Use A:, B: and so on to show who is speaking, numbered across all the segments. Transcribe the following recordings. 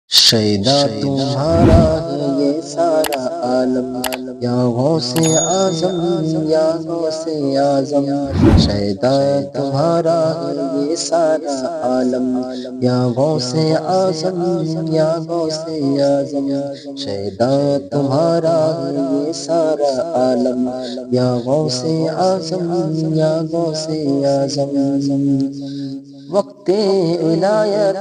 A: شیدا تمہارا ہے یہ سارا عالم، یا غوث اعظم یا غوث اعظم۔ شیدا تمہارا ہے یہ سارا عالم، یا غوث اعظم یا غوث اعظم۔ شیدا تمہارا ہے یہ سارا عالم، یا غوث اعظم یا غوث اعظم۔ وقت ولایت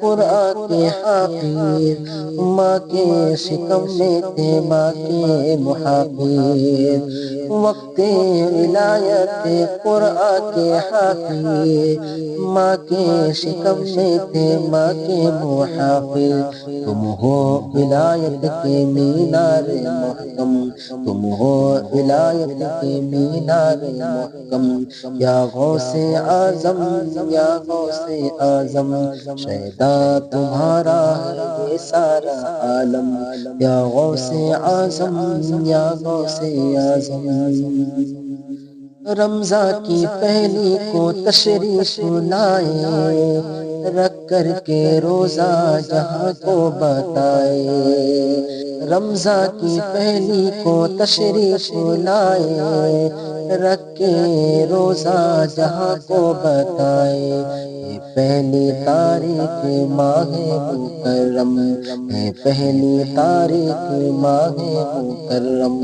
A: قرآن کے حافظ، ماں کے شکم میں تھے ماں کے محافظ۔ وقت ولایت قرآن کے حافظ، ماں کے شکم میں تھے ماں کے محافظ۔ تم ہو ولایت کے مینار محکم، تم ہو ولایت کے مینار محکم، یا غوث اعظم یا غوث اعظم۔ شیدا تمہارا ہے یہ سارا عالم، یا غوث اعظم یا غوث اعظم۔ رمضان کی پہلی کو تشریف لائے، رکھ کر کے روزہ جہاں کو بتائے۔ رمضان کی پہلی کو تشریف لائے، رکھ کے روزہ جہاں کو بتائے۔ یہ پہلی تاریخ ماہ مکرم ہے، پہلی تاریخ ماہ مکرم،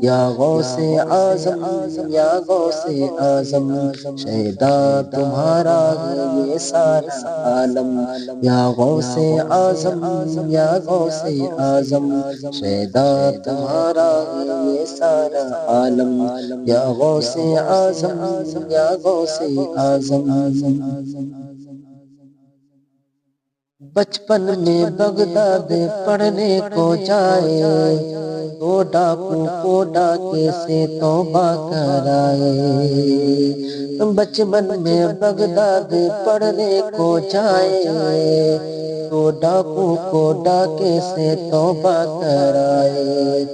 A: یا غوث اعظم یا غوث اعظم۔ شیدا تمہارا ہے یہ سارا عالم، یا غوث اعظم یا غوث اعظم۔ شیدا تمہارا ہے یہ سارا عالم، یا غوث اعظم یا غوث اعظم۔ بچپن میں بغداد پڑھنے کو جائے، تو ڈاکو کو ڈاکے سے توبہ کرائے۔ بچپن میں بغداد پڑھنے کو جائے، تو ڈاکو کو ڈاکے سے توبہ کرائے۔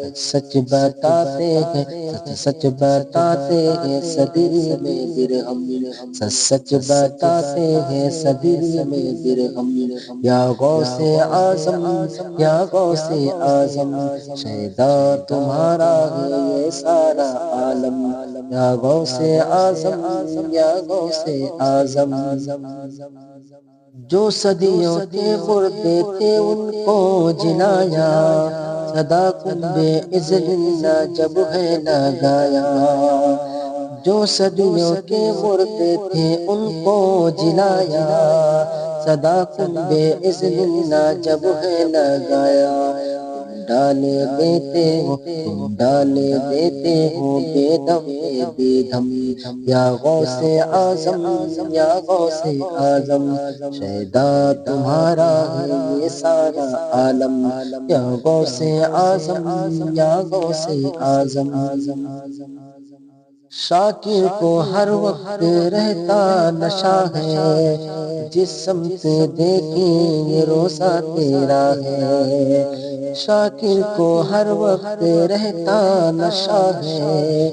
A: سچ سچ بتاتے ہیں، سچ سچ بتاتے ہیں صدری میں درہم، سچ سچ بتاتے ہیں صدری میں درہم، یا غوث اعظم یا غوث اعظم۔ شیدا تمہارا ہے یہ سارا عالم، یا غوث اعظم یا غوث اعظم۔ جو صدیوں کے مردے تھے ان کو جلایا، صدا کنب اذن اللہ جب ہے لگایا۔ جو صدیوں کے مردے تھے ان کو جلایا، صدا کنب اذن اللہ جب ہے لگایا۔ تم ڈالے دیتے ہو، تم ڈالے دیتے ہو بے دم بے دھم، یا غوث اعظم یا غوث اعظم۔ شیدا تمہارا ہے یہ سارا عالم، یا غوث اعظم یا غوث اعظم۔ شاکر کو ہر وقت رہتا نشہ ہے، جس سمت دیکھیں یہ روزہ تیرا ہے۔ شاکر کو ہر وقت رہتا نشہ ہے،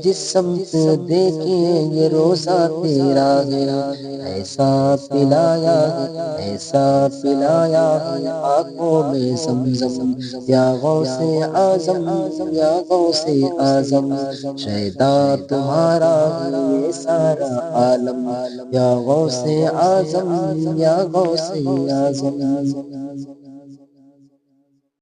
A: جس سمت دیکھیں یہ روزہ تیرا ہے۔ ایسا پلایا ہے، ایسا پلایا ہے آنکھوں میں زمزم، یا غوث اعظم یا غوث اعظم۔ شیدا تمہارا ہے یہ سارا عالم، یا غوث اعظم یا غوث اعظم۔